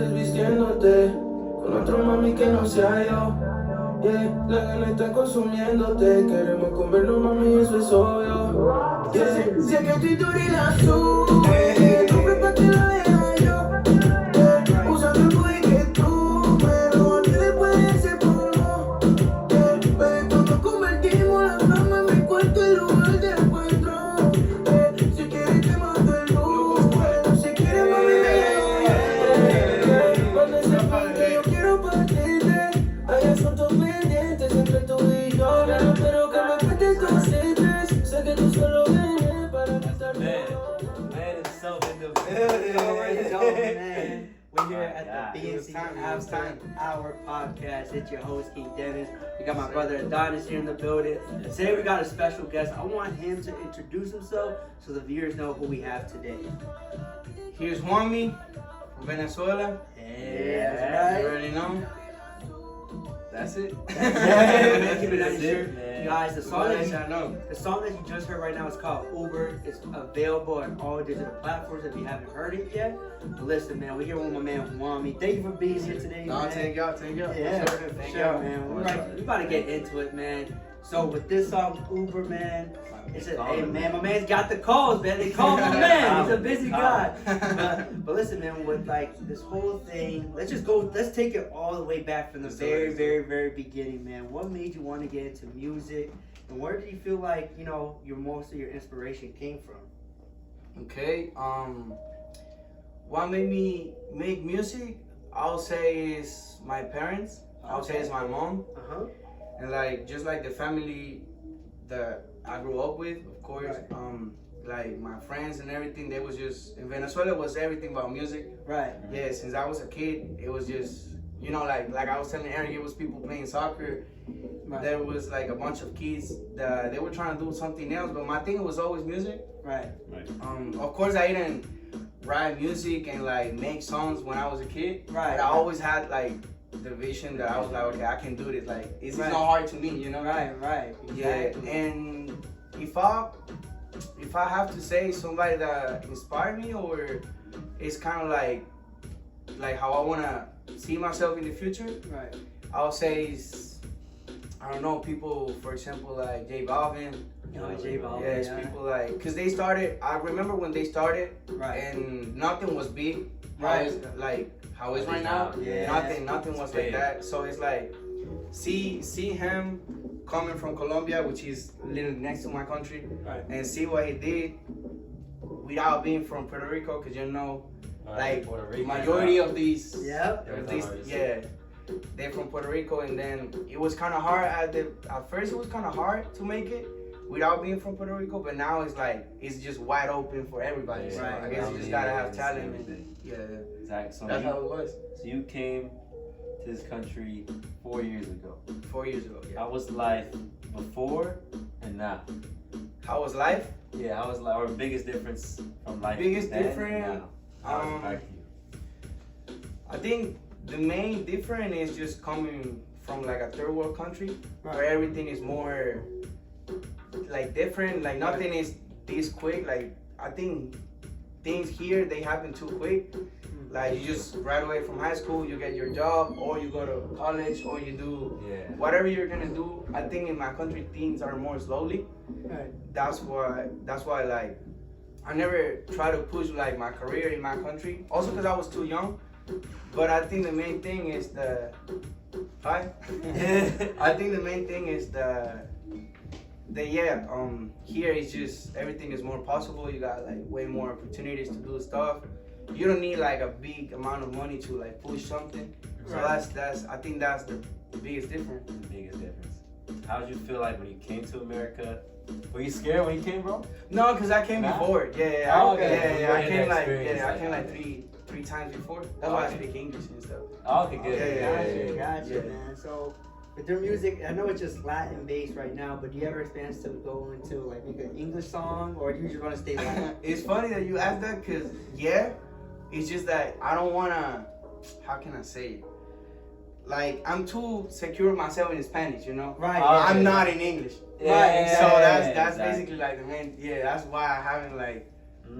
Vistiéndote con otro mami que no sea yo. Yeah, la gana está consumiéndote. Queremos comernos, mami, eso es obvio. Yeah, si es que tú y la sube, tú prepa que la deja yo. Yeah, usando el booty que tú, pero a ti después de ese polvo. Yeah, baby, cuando convertimos la fama en mi cuarto, el lugar de encuentro. Yeah, si quieres te mando el luz, si quieres mami me yo quiero partirte, hay asuntos pendientes entre tú y yo. No espero que me cuentes tus secretos, sé que tú solo vienes para quitarme. Man himself in the building. Already know, man. We're here at the It was BNC time, it was After time. Hour podcast. It's your host, King Dennis. We got my brother Adonis here in the building. And today we got a special guest. I want him to introduce himself so the viewers know who we have today. Here's Juanmi from Venezuela. Yeah, You already know. That's it. man, keep it That's nice, it, sure. man. Guys, the song that I know. you just heard right now is called Uber. It's available on all digital platforms if you haven't heard it yet. But listen, man, we're here with my man Juanmi. Thank you for being here today, No, man. take y'all. Yeah, Thank sure, y'all. man. We about to get into it, man. So with this song, Uber, man, it's a, hey, man, my man's got the calls, man. They call my man. He's a busy guy. But listen, man, with like this whole thing, let's take it all the way back from the very beginning, man. What made you want to get into music, and where did you feel like, you know, most of your inspiration came from? Okay. What made me make music? I'll say is my parents. I'll say it's my mom. Uh-huh. And like just like the family that I grew up with, of course. Right. Like my friends and everything, they was just in Venezuela was everything about music. Right. Yeah, since I was a kid, it was just like I was telling Aaron, it was people playing soccer. Right. There was like a bunch of kids that they were trying to do something else, but my thing was always music. Right. Of course, I didn't write music and like make songs when I was a kid. Right. But I always had like the vision that I was like, okay, I can do this. Like it's not hard to me, you know? Right. Yeah. Exactly. And if I have to say somebody that inspired me, or it's kind of like how I wanna see myself in the future, Right. I'll say is, I don't know, people, for example, like J Balvin. J Balvin. Yeah, it's people like, cause they started. I remember when they started, Right. and nothing was big. Right. How is right now? Yeah. Nothing was like that. So it's like, see him coming from Colombia, which is literally next to my country, Right. and see what he did without being from Puerto Rico, cause like majority of these, Yep. they're from Puerto Rico, and then it was kind of hard at first. It was kind of hard to make it without being from Puerto Rico, but now it's like it's just wide open for everybody. Yeah, so right. I guess you just gotta have talent. Everything. Yeah, Exactly. So that's how it was so you came to this country 4 years ago. 4 years ago. Yeah. How was life before and now? How was life? Yeah, how was life? Or biggest difference from life? Biggest then and difference, now? How it impacted you? I think the main difference is just coming from like a third world country where everything is more like different. Like nothing is this quick. Like I think things here they happen too quick. Like you just graduate from high school, you get your job, or you go to college, or you do whatever you're gonna do. I think in my country things are more slowly. Right. That's why like I never try to push like my career in my country. Also because I was too young. But I think the main thing is I think the main thing is here is just everything is more possible. You got like way more opportunities to do stuff. You don't need like a big amount of money to like push something. So that's I think that's the biggest difference. The biggest difference. How did you feel like when you came to America? Were you scared when you came, bro? No, cause I came before. Yeah. Oh, okay. I Yeah, came like three times before. That's why I speak English and stuff. Oh, okay, good. Gotcha, man. So, with your music, I know it's just Latin based right now, but do you ever experience to go into like make an English song, or do you just want to stay Latin? It's funny that you asked that, cause it's just that I don't wanna. How can I say it? Like I'm too secure myself in Spanish, you know. Right. I'm not in English. Right. So that's basically like the main. Yeah, that's why I haven't like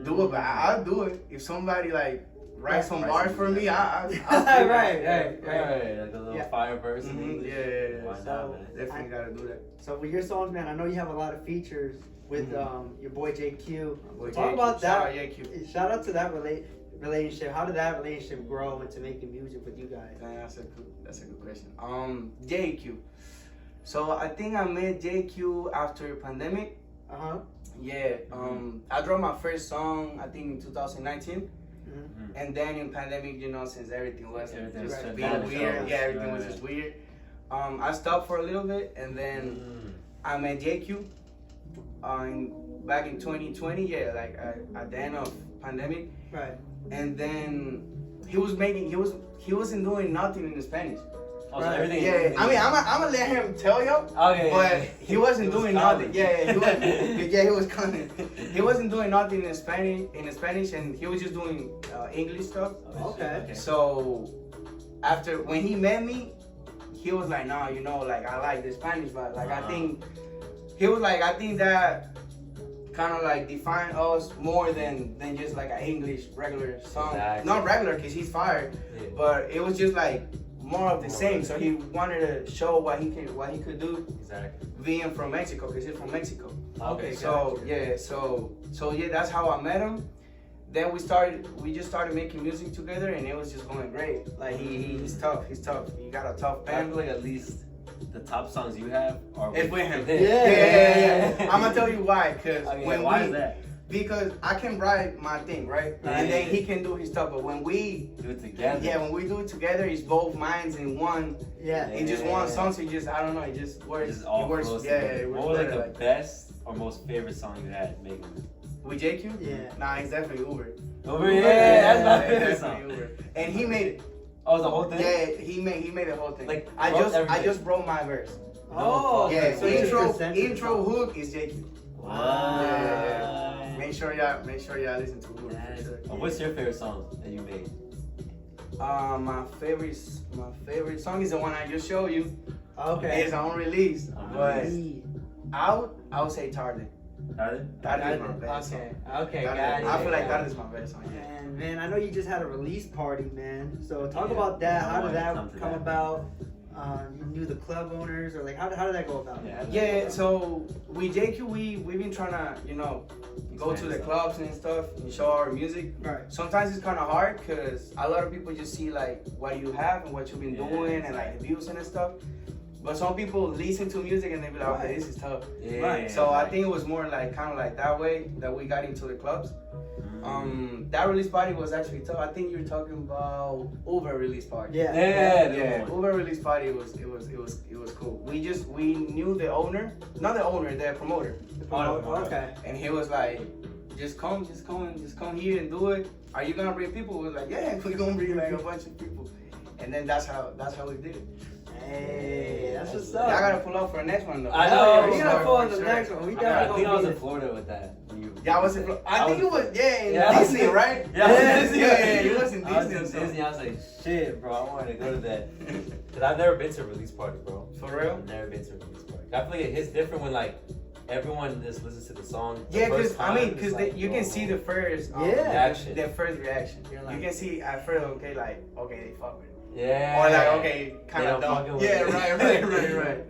do it, but I'll do it if somebody like write some Write bars some for me, music. I'll Right, Right, like a little Yeah. fire verse. in Mhm, English. yeah. Why not, So- man? Definitely gotta do that. So with your songs, man, I know you have a lot of features with your boy JQ. Boy, Talk JQ. about Shout that. out JQ. Shout out to that relationship. How did that relationship grow into making music with you guys? That's a good question. JQ. So I think I met JQ after pandemic. Uh-huh. Yeah. I dropped my first song I think in 2019. Mhm. And then in pandemic, you know, since everything was Everything was just shut being down, weird, so- yeah, everything was right. just weird. I stopped for a little bit, and then I met JQ. Back in 2020, yeah, like at the end of pandemic, Right. and then he wasn't doing nothing in Spanish. Oh, so Right. everything. Yeah, I mean, I'm gonna let him tell you. Okay. But he wasn't doing nothing. coming. Yeah, he wasn't. Yeah, he was coming. He wasn't doing nothing in Spanish, and he was just doing English stuff. Okay. So after when he met me, he was like, "No, you know, like I like the Spanish, but like I think I think that kind of like define us more than just like an English regular song. Exactly. Not regular, cause he's fired, Yeah. but it was just like more of the same. So he wanted to show what he could do Exactly. being from Mexico, cause he's from Mexico. Okay. So gotcha. yeah, so yeah, that's how I met him. Then we just started making music together, and it was just going great. Like he's tough. He got a tough I band. feel like at least the top songs you have are It's with him. Yeah. I'm gonna tell you why, cause Okay, when why is that? because I can write my thing, right? And then he can do his stuff. But when we Do it together. when we do it together, it's both minds in one. Yeah. In just one song, so it just I don't know, it just works. Just all it works. flows Yeah, together. it works What was like better, the best or most favorite song you had making? with JQ? Yeah. Nah, it's definitely Uber. Over here. That's my Yeah, favorite definitely song. Uber. And he made it. Oh, the whole thing. Yeah, he made the whole thing. Like, I wrote just everything. wrote my verse. Oh. Yeah, So you intro presented the intro song. hook is JQ. Wow. Yeah. Make sure y'all listen to Uber for sure. What's your favorite song that you made? My favorite song is the one I just showed you. Okay. It's on release, but Hey. I would say Tarde. Tarde? Tarde is my best Okay. song. Okay. Tarde- Got it. I feel like Got that it. is my best song. Yeah. And man, I know you just had a release party, man. So talk Yeah, about that. I How did wanted that to come to come that. about? You knew the club owners, or like how did that go about? Yeah, so with JQ, we've been trying to, go to the Expand clubs and stuff and show our music. Right. Sometimes it's kind of hard because a lot of people just see like what you have and what you've been Yeah, doing and like the views and stuff. But some people listen to music and they be like, okay, this is tough. Yeah. Right. So I think it was more like kind of like that way that we got into the clubs. That release party was actually tough. I think you're talking about Uber release party. Yeah. Yeah, Uber release party it was cool. We knew the owner, not the owner, the promoter, Okay. and he was like, just come here and do it. Are you gonna bring people? We was like, yeah, we're gonna bring like a bunch of people, and then that's how we did it. Hey, that's what's I up. gotta pull up for the next one though. I know. We gotta pull on the next one. We I definitely think I was gonna in be Florida with that. Yeah, I was in. I think it was in Disney, right? Yeah, I was in yeah, Disney. yeah, you was in I was Disney. in or something. Disney. I was like, shit, bro. I wanted to go to that. Cause I've never been to a release party, bro. For real? I've never been to a release party. I feel like it hits different when like everyone just listens to the song. the Yeah, first because I time, mean, it's because like, you can see the first reaction. the first reaction. You're like- You can see at first, okay, like okay, they fuck with it, Yeah. or like okay, kind They of don't fucking dumb. with Yeah, it. right.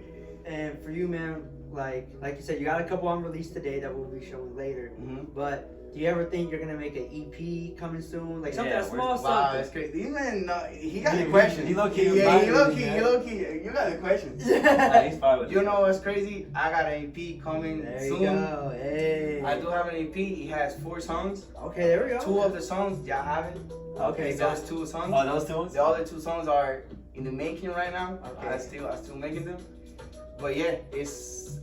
And for you, man, like you said, you got a couple on release today that we'll be showing later. Mm-hmm. But do you ever think you're gonna make an EP coming soon? Like something Yeah, small, Wow, something. that's crazy. You man, he got He- the questions. he low-key Yeah, reminded he me, low key, man. he low key. You got the questions. Nah, he's fine with You it. know what's crazy? I got an EP coming There soon. you go. Hey. I do have an EP. It has 4 songs. Okay, there we go. 2 of the songs y'all haven't. Okay, those got 2 songs. Oh, those two ones? The other 2 songs are in the making right now. Okay. I still making them. But yeah,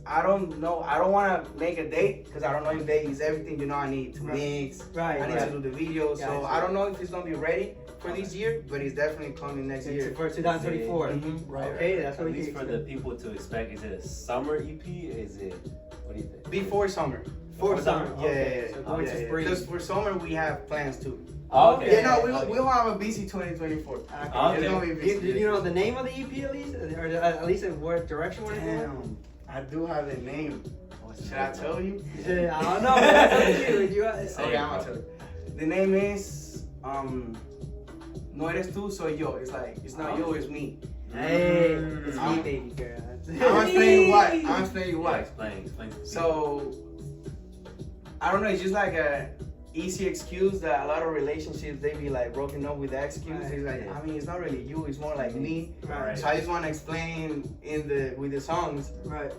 I don't know. I don't want to make a date because I don't know if date is everything. I need to mix. Right. I need right. to do the video. So Gotcha. I don't know if it's gonna be ready for this year, but it's definitely coming next year. For 2024. Mhm, right, Okay, that's what At we least can for the people to expect, is it a summer EP? Is it, what do you think? Before summer. For summer. Yeah, Okay, so going to spring. Because for summer we have plans too. Oh, okay. Yeah, no, we'll have a busy 2024. Okay. It's gonna be Do busy. you know the name of the EP at least, or at least in what direction we're going? Damn, I do have the name. Should I tell you? I don't know. Man. That's up to you. Okay, I'm gonna tell you. The name is no eres tú, soy yo. It's like, it's not you, it's me. Hey, it's me, baby girl. I'll explain you why. I'll explain you Yeah, why. explain. So, I don't know, it's just like a easy excuse that a lot of relationships, they be like broken up with that excuse. Right. It's like, I mean, it's not really you, it's more like me. Right. So I just want to explain with the songs Right.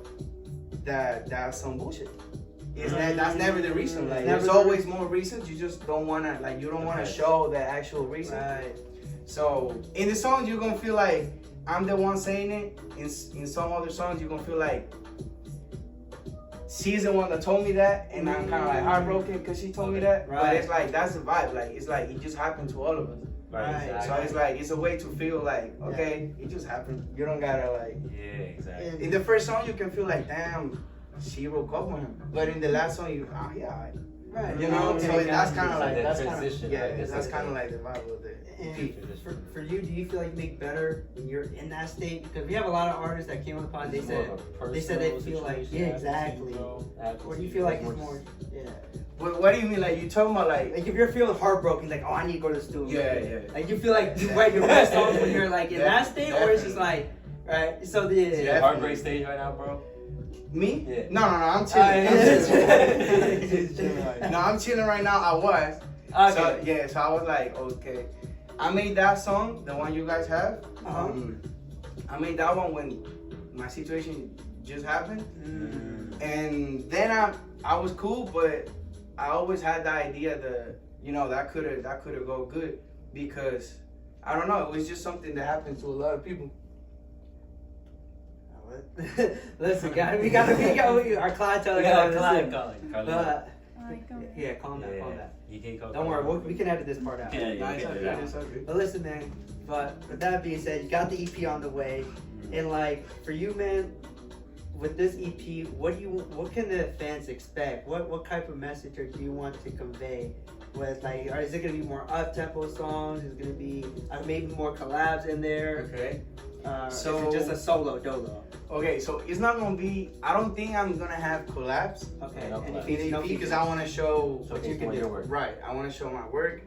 that that's some bullshit. That's never the reason. Like, Never there's the always more reasons. You just don't wanna, like, you don't wanna show the actual reason. Right. So in the songs, you're gonna feel like I'm the one saying it. In some other songs, you're gonna feel like she's the one that told me that, and I'm kind of like heartbroken because she told me that. Right. But it's like, that's the vibe. Like, it's like it just happened to all of us. Right. So it's like, it's a way to feel like, okay, it just happened. You don't gotta like. Yeah, exactly. In the first song, you can feel like, damn, she broke up with him. But in the last song, you, yeah, Right. you know. So that's kind of Like like, that that's kind transition, of, yeah, I guess that's that's kind of it. like the vibe of the EP. And for you, do you feel like you make better when you're in that state? Because we have a lot of artists that came on the pod. They said they feel like, yeah, exactly. Or do you feel like it's more, yeah. What do you mean? Like, you talking about like? Like if you're feeling heartbroken, like, oh, I need to go to the studio. Yeah. Like you feel like you write your best songs when you're like in that state, or it's just like, right? So Yeah. Heartbreak stage right now, bro. Me? Yeah. No, I'm chilling. yeah. No, I'm chilling right now. I was. Okay. So I was like, okay. I made that song, the one you guys have. Uh-huh. I made that one when my situation just happened, and then I was cool, but I always had the idea that, you know, that could have go good, because I don't know, it was just something that happened to a lot of people. Listen, guys, we got our clientele. We got a client calling. Yeah, calm down. You can't call. Don't worry, we can edit this part out. Yeah, Nah, it's you can okay, do that. it's okay. But listen, man. But with that being said, you got the EP on the way, and like for you, man, with this EP, what can the fans expect? What type of message do you want to convey? With like, is it gonna be more up tempo songs? Is it gonna be maybe more collabs in there? Okay. So is it just a solo dolo? Okay, so it's not gonna be. I don't think I'm gonna have collabs. Okay. No And collabs. if In no EP, because features. I want to show So what you it's can more do. your work. Right, I want to show my work.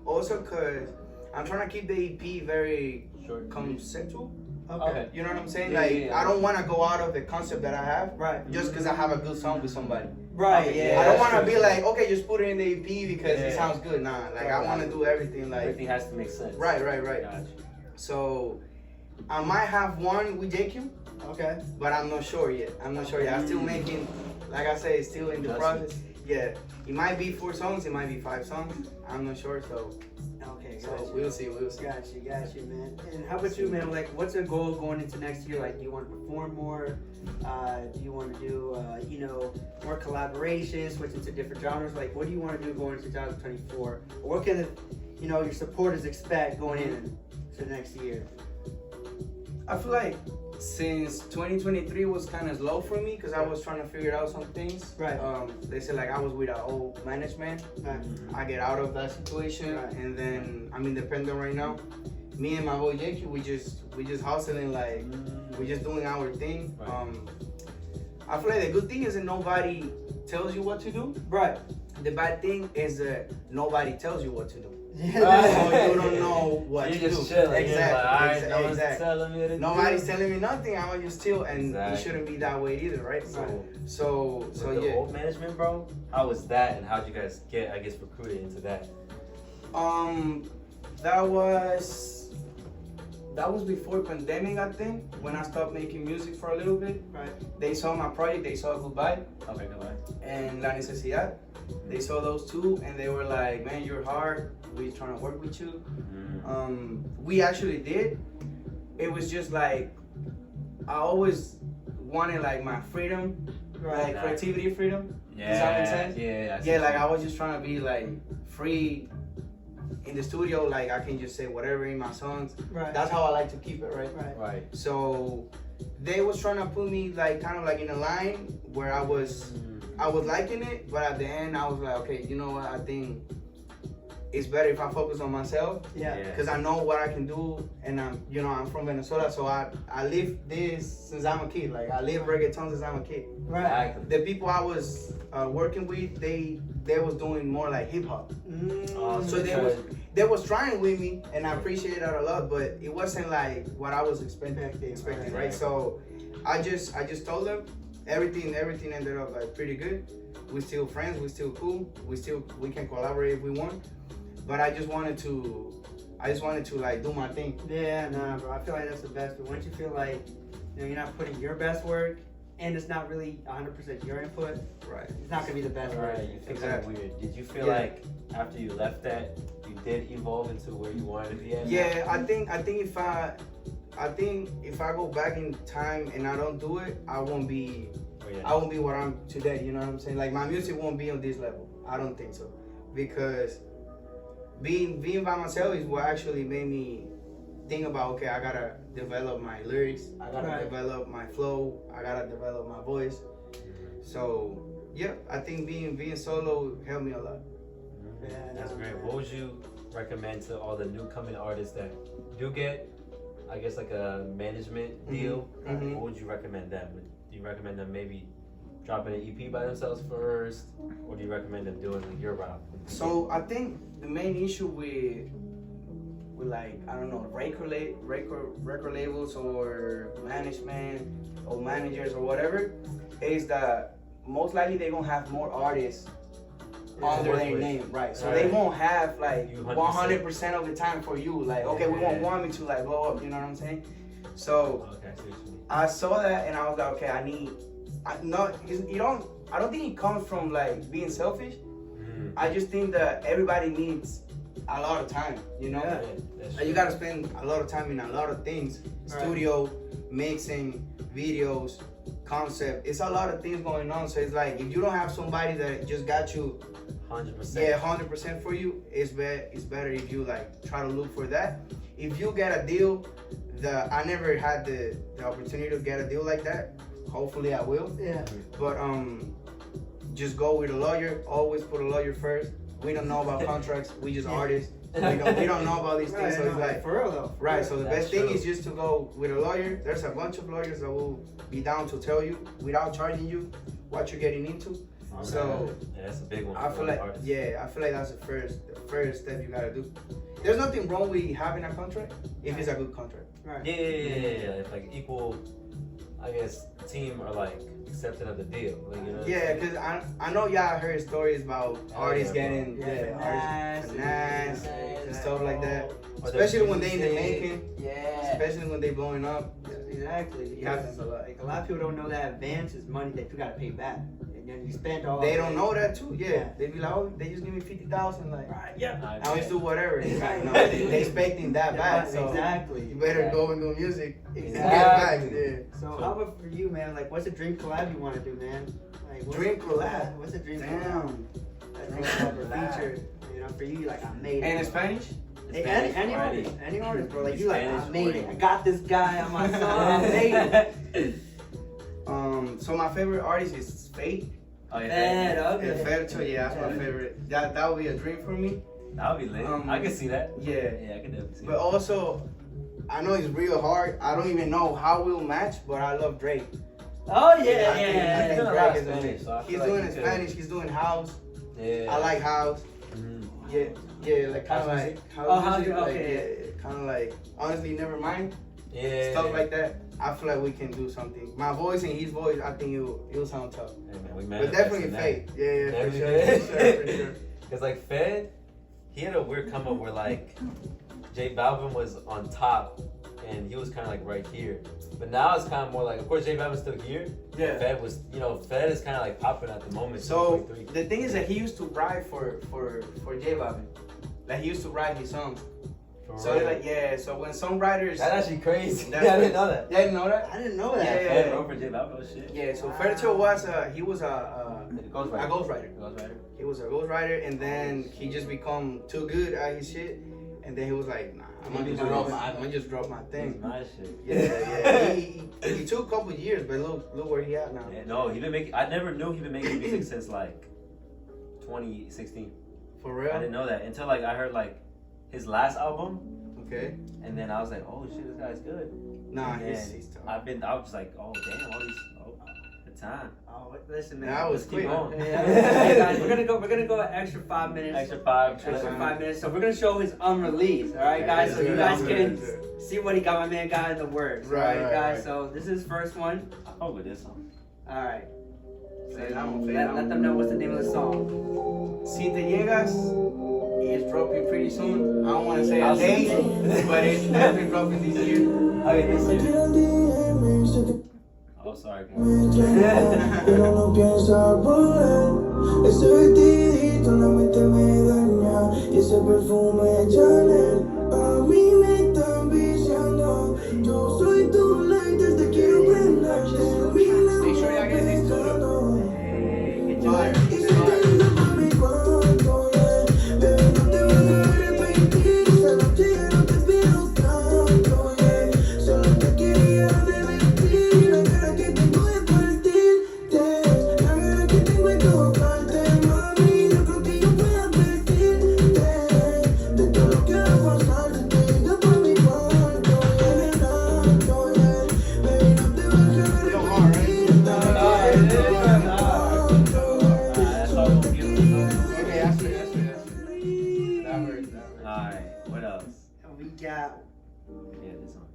Also, cause I'm trying to keep the EP very Short. conceptual. Okay. You know what I'm saying? Yeah, Like, yeah. I don't want to go out of the concept that I have. Right. Just because I have a good song with somebody. Right. Yeah. I don't want to that's be true. like, okay, just put it in the EP because it Yeah. sounds good. Nah, like I want to do everything like. Everything has to make sense. Right. Gotcha. So, I might have one with JQ, Okay. but I'm not sure yet. I'm still making, like I said, it's still in the Adjustments. process. Yeah, it might be 4 songs, it might be 5 songs. I'm not sure, so Okay. we'll see. Got you, man. And how about you, man? Like, what's your goal going into next year? Like, do you want to perform more? Do you want to do, more collaborations, switch into different genres? Like, what do you want to do going into 2024? Or what can, your supporters expect going into next year? I feel like since 2023 was kind of slow for me because I was trying to figure out some things. Right. They said like I was with an old management. Right. I get out of that situation, Right. and then I'm independent right now. Me and my boy Jakey, we just hustling, like we just doing our thing. Right. I feel like the good thing is that nobody tells you what to do. Right. The bad thing is that nobody tells you what to do. So Yeah. you don't know what You to just do. chilling. Exactly. You're like, alright, no one's exactly. telling me to do. Nobody's telling me nothing. I'm just chill, and Exactly. it shouldn't be that way either, right? So With the yeah. old management, bro. How was that, and how'd you guys get, I guess, recruited into that? That was before pandemic, I think, when I stopped making music for a little bit. Right. They saw my project, they saw Goodbye Okay, go ahead. and La Necesidad. They saw those two, and they were like, man, you're hard. We're trying to work with you. We actually did. It was just like, I always wanted like my freedom, like Right. creativity freedom. Yeah. Does that make sense? Yeah. I see Yeah, like what I was just trying to be like free in the studio. Like I can just say whatever in my songs. Right. That's how I like to keep it, right? Right. Right. So they was trying to put me like kind of like in a line where I was liking it, but at the end I was like, okay, you know what? I think it's better if I focus on myself. Yeah. Because I know what I can do, and I'm from Venezuela, so I live this since I'm a kid. Like I live reggaeton since I'm a kid. Right. Exactly. The people I was working with, they was doing more like hip hop. Mm. Oh, So they was they was trying with me, and I appreciate that a lot. But it wasn't like what I was expecting, right? So I just told them everything ended up like pretty good. We're still friends. We're still cool. We can collaborate if we want. But I just wanted to like do my thing. Yeah, nah, bro. I feel like that's the best. But once you feel like you're not putting your best work, and it's not really 100% your input, Right. it's not gonna be the best Right, work. you feel Exactly. kind of weird. Did you feel Yeah. like after you left that, you did evolve into where you wanted to be at? Yeah, I think if I go back in time and I don't do it, I won't be where I'm today. You know what I'm saying? Like my music won't be on this level. I don't think so, because being by myself is what actually made me think about, okay, I gotta develop my lyrics, I gotta develop my flow, I gotta develop my voice. So yeah, I think being solo helped me a lot. Yeah, That's nah, great. man. What would you recommend to all the new coming artists that do get, I guess, like a management deal? Mhm. What would you recommend them? Would you recommend them maybe dropping an EP by themselves first, or do you recommend them doing your route? So I think the main issue with like, I don't know, record labels or management or managers or whatever is that most likely they're gonna have more artists under their name, right? So they won't have like You 100% of the time for you. Like, okay, we won't want me to like blow up. You know what I'm saying? So Okay, I see what you mean. I saw that and I was like, okay, I don't think it comes from like being selfish. Mhm. I just think that everybody needs a lot of time, you know? Yeah. That's And you gotta spend a lot of time in a lot of things. Right. Studio, mixing, videos, concept. It's a lot of things going on. So it's like, if you don't have somebody that just got you 100%. 100% for you, it's better if you like try to look for that. If you get a deal, I never had the opportunity to get a deal like that. Hopefully I will. Yeah. But just go with a lawyer. Always put a lawyer first. We don't know about contracts. We just artists. We don't know about these things. So it's like, for real though. right. So the That's best thing true. is just to go with a lawyer. There's a bunch of lawyers that will be down to tell you without charging you what you're getting into. Okay. So Yeah, that's a big one. I for feel the like, artists. yeah, I feel like that's the first step you gotta do. There's nothing wrong with having a contract if it's a good contract. Right. Yeah. It's like equal, I guess, team are like accepting of the deal. Like, you know what I'm Yeah, saying? because I know y'all heard stories about artists yeah, getting finesse, finesse and stuff like that. Or the Especially when they in the music. making, Yeah. especially when they blowing up. Exactly. Yeah. Because like a lot of people don't know that advance is money that you gotta pay back, and then you spend all. They of don't it. know that too. Yeah, Yeah. they be like, oh, they just give me 50,000. Like, Right. Yeah. I I always bet. do whatever. Like, no, they expecting that back. So Exactly. you better go and do music. and get Exactly. back. Yeah. So how about for you, man? Like, what's a dream collab you want to do, man? Like, what's Dream collab? What's a dream collab? Damn. A dream collab or feature? You know, for you, like I made it. And in Spanish? Hey, Spanish any variety. artist, bro. Like you, like I Spanish made it. variety. I got this guy on my song. I made it. So my favorite artist is Fate. Oh, yeah, Man, that okay. Yeah, Fercho, yeah, that's my favorite. That would be a dream for me. would be lit. I can see that. Yeah. Yeah, I can definitely see But that. also, I know it's real hard. I don't even know how we'll match, but I love Drake. Oh yeah, I think- yeah. I think He's doing a Drake lot of is the Spanish, shit. so I feel He's like doing he in could- Spanish. He's doing house. Yeah. I like house. Mhm. Yeah, like kind of House like music? Oh, house music, music, like, okay. yeah, kind of like honestly, never mind Yeah. stuff like that. I feel like we can do something. My voice and his voice, I think it'll sound tough. Hey, man, we But definitely Fate. Yeah, Yeah, for we sure, did. for sure, for sure. Cause like Fed, he had a weird come up where like J Balvin was on top and he was kind of like right here. But now it's kind of more like, of course J Balvin's still here. Yeah. Fed was, Fed is kind of like popping at the moment. So 2023. the thing is that he used to write for J Balvin. Like he used to write his songs. For So real. like yeah, so when songwriters That's actually crazy. That's I didn't know that. Yeah, you know that? I didn't know that. Yeah, Fed wrote for J Balvin. Oh shit. Yeah, so Wow. Fercho was he was a Ghostwriter. ghostwriter. Ghostwriter. He was a ghostwriter, and then he just become too good at his shit, and then he was like, nah, I'm gonna just drop my thing. My shit. Yeah. He took a couple years, but look where he at now. Yeah, no, he been making. I never knew he been making music since like 2016. For I real? didn't know that until like I heard like his last album, Okay. and then I was like, oh shit, this guy's good. Nah, And he's tough. I was like, oh damn, all these, time. Oh, listen, man. That was Let's keep quick. going. Hey, guys, we're gonna go an extra 5 minutes. Extra 5. Extra 5 minutes. So we're gonna show his unreleased. All right, guys. So you guys can see what my man got in the works. Right, guys. right. So this is his first one. I fuck with this one. All right. So Fade out, fade let out. them know what's the name of the song. Si Te Llegas is dropping pretty soon. I don't want to say a Awesome. date, but it's definitely dropping this year. Okay, this is. Oh, sorry. Pero no piensa volver. Ese vestidito la mente me daña. Y ese perfume Chanel a mí me está enviciando. Yo soy tu lighter, te quiero prender. Make sure y'all get this too. Fire. Y si te digo pa' mi cuarto, yeah. Bebé, no te vas a arrepentir. Esa noche ya no te pido tanto, yeah. Solo te quería divertir. La cara que tengo de partirte, la cara que tengo de tocarte, mami. Yo creo que yo puedo advertirte de todo lo que va a pasar. Si te digo pa' mi cuarto, yeah. Tanto, yeah. Bebé, no te vas a arrepentir. Okay, that's it. That works. Alright, what else? We got. Yeah, this one.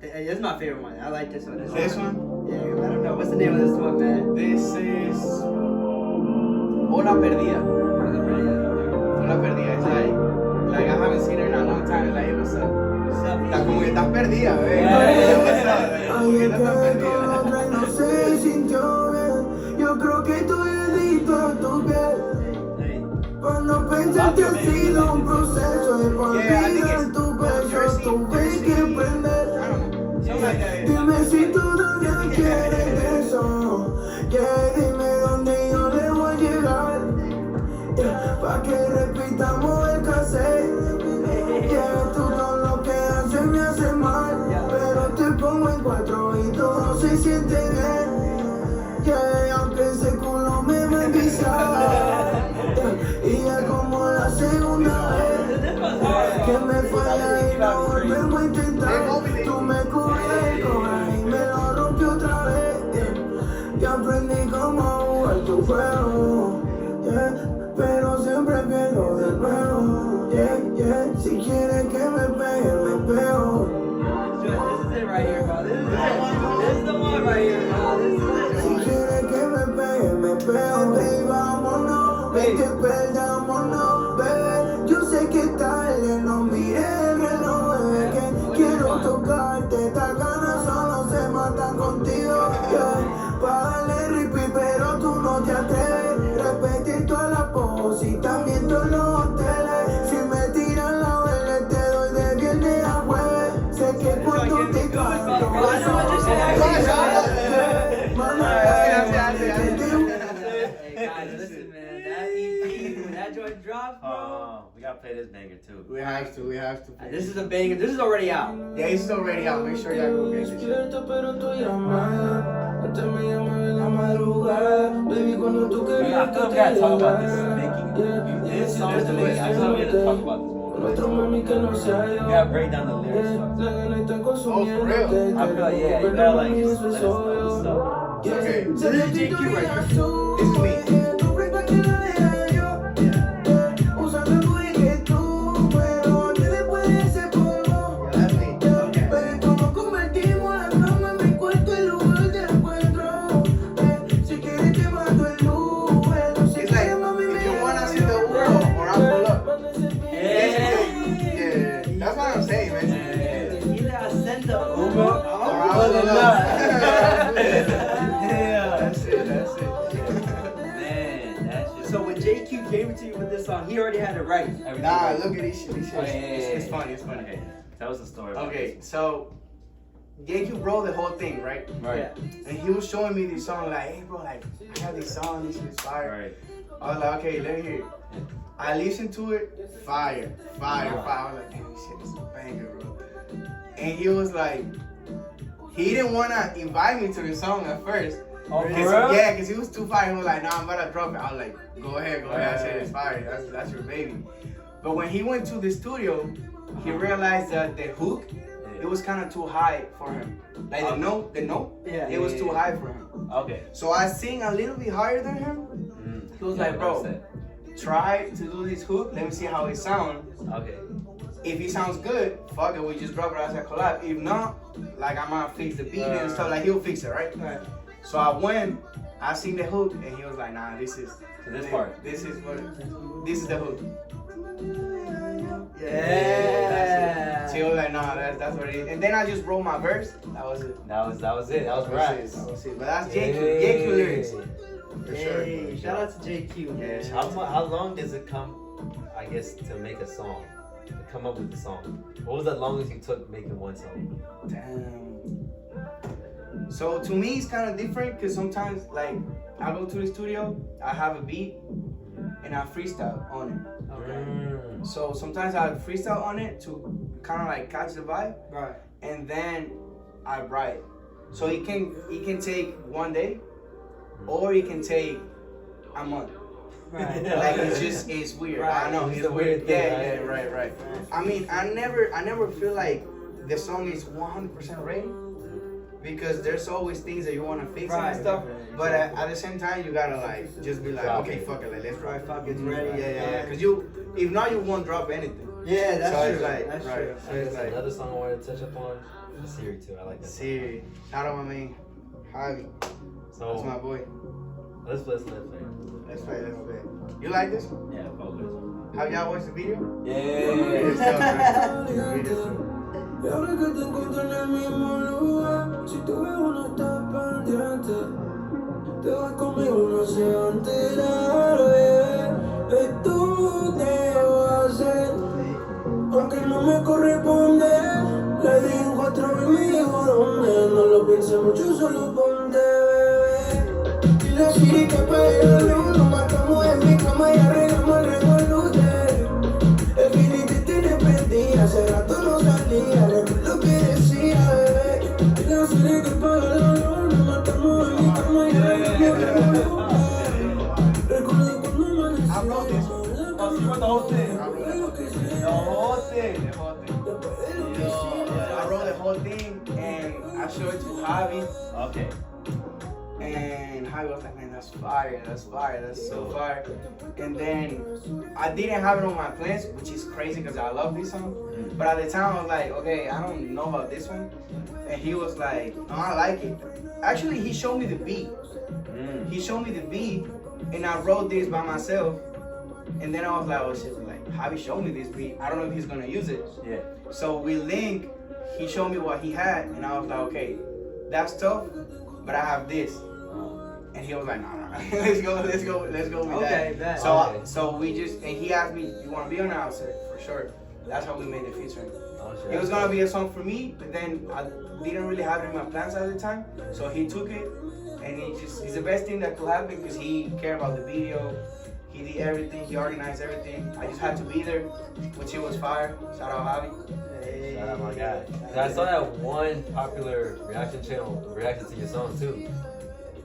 This is my favorite one. I like this one. This one? Yeah, I don't know. What's the name of this one, man? This is Hola Perdida. Hola Perdida. It's like I haven't seen her in a long time. Like, hey, what's up? What's up? Está como que estás perdida, bebé. Yeah. What's up? Como que Ay, estás que perdida. con otra no se sintió bien. Yo creo que estoy adicto a tu piel. Cuando pensaste ha sido un proceso de por Yeah, I think vida it's en tu from beso Jersey. tuve que aprender. I don't know. Something like that. Dime si todavía quieres eso. Yeah, dime dónde yo le voy a llegar. Yeah, pa' que repitamos el cassette. Yeah, tú todo lo que haces me hace mal. Pero te pongo en 4 y todo se siente bien. Yeah, aunque ese culo me va a enviciar. Y es como la segunda vez que me falla y lo volvemos a intentar. Tú me cubriste el corazón y me lo rompí otra vez. Y aprendí cómo jugar tu juego. Pero siempre pierdo de nuevo. Si quieres que me pegue, me pego. This is it right here, bro. This is it. This is the one right here, bro. This is Si it. quieres que me pegue, me pego. Y vámonos, ven que perdámonos, bebé. Yo sé que tarde, no mires el reloj, bebé. Que quiero tocarte, estas ganas solo se matan contigo. Pa' darle repeat, pero tú no te atreves. Repetir todas las poses y también todos los hoteles. Si me tiran la vela, te doy de viernes a jueves. Sé que cuando te canto, vas Hey guys, listen, man. That EP, when that joint drops, bro. Oh, we gotta play this banger too. We have to. This is a banger. This is already out. Yeah, it's already out. Make sure y'all go get this shit. Despierto pero tu llamada. Antes me llamaba en la madrugada. Baby, cuando tú querías I feel we gotta talk about this making. This song is amazing. I feel we gotta talk about this Con more. otro mami que no sea yo. We gotta break down the lyrics. La gana está Oh, for consumiendo. real? I feel like, yeah, you gotta like just let us know what's up. Okay. So this is JQ right here. It's me. Usando el booty que tú, pero que después de ese polvo. That's me. Baby, como convertimos la cama en mi cuarto en lugar de encuentro. Si quieres te mando el Uber. Si It's like, quieres, mami, if me you wanna see llamas. the world, or I'll pull up. Hey. Yeah, that's what I'm saying, man. Tequila acento, Uber. Or I'll pull up. Yeah. That's it. Man, that shit. So when JQ came to you with this song, he already had it right. Everything Nah, right. look at this shit. This shit. Oh, yeah, yeah, It's yeah. funny. It's funny. Okay, tell us the story. about Okay, this. so JQ wrote the whole thing, right? Right. And he was showing me this song, like, hey, bro, like, I have this song, this shit is fire. Right. I was like, okay, let me hear it. I listened to it, fire. I was like, damn, this shit is a banger, bro. And he was like, he didn't wanna invite me to the song at first. Oh, for Because- real? yeah, because he was too fire. He was like, nah, I'm about to drop it. I was like, go ahead. I said, it's fire. That's your baby. But when he went to the studio, he realized that the hook, it was kind of too high for him. Like the note, Yeah. it was too high for him. Okay. So I sing a little bit higher than him. He was like, bro, try to do this hook. Let me see how it sounds. Okay. If it sounds good, fuck it, we just drop it as a collab. If not, like I might fix the beat and stuff. Like he'll fix it, right? So I went, I seen the hook, and he was like, nah, this is this part. This is the hook. Yeah. So he was like, nah, that's what it is. And then I just wrote my verse. That was it. That was it. That was rap. That was it. But that's JQ lyrics. For sure. Hey, shout out to JQ. Yeah. How long does it come, I guess, to make a song? To come up with the song? What was the longest you took making one song? Damn. So to me, it's kind of different because sometimes, like, I go to the studio, I have a beat, and I freestyle on it. Okay. So sometimes I freestyle on it to kind of like catch the vibe, Right. and then I write. So it can take one day, or it can take a month. Right. Like it's weird. Right. I know It's it's a weird weird. thing, Yeah, right? right. I mean, I never feel like the song is 100% ready because there's always things that you want to fix and stuff. But at the same time, you gotta like just be like, okay, fuck it, like, let's try. Fuck, it's ready. Yeah. Because if not, you won't drop anything. Yeah, that's So true. it's like, That's right. true. So it's like, Another song I wanted to touch up on, Siri too. I like that. Siri. Shout out my man, Javi. So That's my boy. let's play. Let's play. You like this? Yeah, focus. Have y'all watched the video? Yeah. Y ahora que te encuentro en el mismo lugar, si tú ves uno está pendiente, te vas conmigo, no se va a enterar, esto te va a hacer, aunque no me corresponde, le digo 4 mil, me dijo dónde, no lo pienses mucho, solo ponte, bebé, dile a Siri que apague la luz, nos matamos en mi cama y arreglamos el revolute, el Billy te tiene prendida, hace rato no salía, recuerdo que decía, bebé, dile a Siri que apague la luz, nos matamos en mi cama y arreglamos el revolute, recuerdo cuando amanecimos, I wrote the whole thing and I showed it to Javi. Okay. And Javi was like, man, that's fire, that's so fire. And then I didn't have it on my plans, which is crazy because I love this song. But at the time I was like, okay, I don't know about this one. And he was like, no, I like it. Actually, he showed me the beat. He showed me the beat and I wrote this by myself. And then I was like, oh shit, like, Javi showed me this beat. I don't know if he's gonna use it. Yeah. So we linked, he showed me what he had, and I was like, okay, that's tough, but I have this. And he was like, no, let's go with that. Bet. So we just, and he asked me, you want to be on the outside? For sure. That's how we made the featuring. Oh, shit. It was gonna be a song for me, but then I didn't really have it in my plans at the time. So he took it, and it's the best thing that could happen because he cared about the video. He did everything, he organized everything. I just had to be there, which it was fire. Shout out Javi. Shout out my guy. I saw that one popular reaction channel reacted to your song too.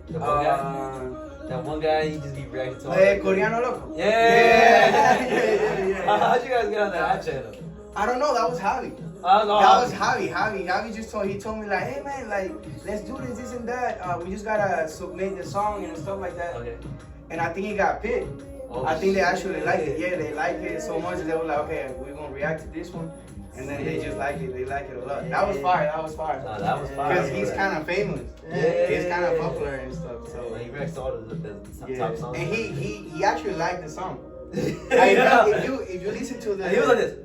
The one guy. That one guy, he just be reacting to all that. Coreano Loco. Yeah. How'd you guys get on that channel? I don't know, that was Javi. That was Javi. Javi just told me like, hey man, like, let's do this and that. We just gotta submit the song and stuff like that. Okay. And I think he got picked. Oh, I think they shit. actually liked it. Yeah, they liked it so much that they were like, okay, we're gonna react to this one. And then they just like it. They like it a lot. That was fire. Nah, that was fire. Because he's kind of famous. He's kind of popular and stuff. So He reacts to all the top songs. and he actually liked the song. Yeah. Like, if you listen to the He was like this.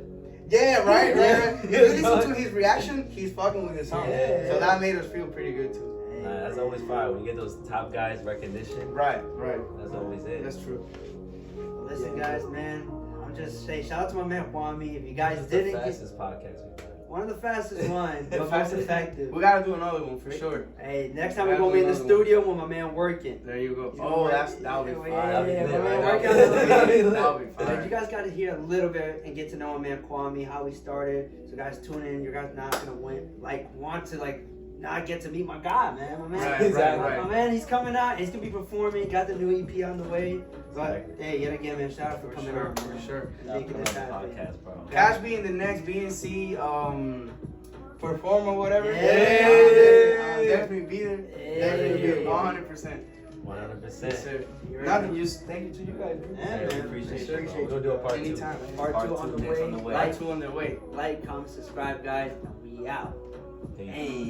Yeah, right. If you listen to his reaction, he's fucking with the song. Yeah. So that made us feel pretty good too. Nah, that's always fire when you get those top guys recognition. Right. That's always it. That's true. Listen, guys, man. I'm just saying, shout out to my man Kwame. If you guys That's didn't the get fastest podcast we've done. one of the fastest ones, but most Fastest. effective. We gotta do another one for sure. Hey, next time we're gonna be in the studio with my man working. There you go. He's Oh, gonna that'll be work. fire. That'll be Yeah, lit, my man right? working on That'll the be lit. That'll be But fire. you guys got to hear a little bit and get to know my man Kwame, how he started. So guys, tune in. You guys not gonna want to not get to meet my guy, man. My man, Right. my man, he's coming out. He's gonna be performing. Got the new EP on the way. But hey, yet again, man, shout out for coming out, For man. sure. Making this happen. Podcast, bro. Cash being the next BNC performer, whatever. Yeah. I'll definitely be there. Hey, you. 100%. 100%. Yes, sir. Nothing. Just thank you to you guys. Yeah, Hey, we man. appreciate Sure, you. sure. We're gonna do a part 2. Anytime. Part 2 on the next way. on the way. Like, Part 2 on the way. like, comment, subscribe, guys, and we out. Peace. Hey.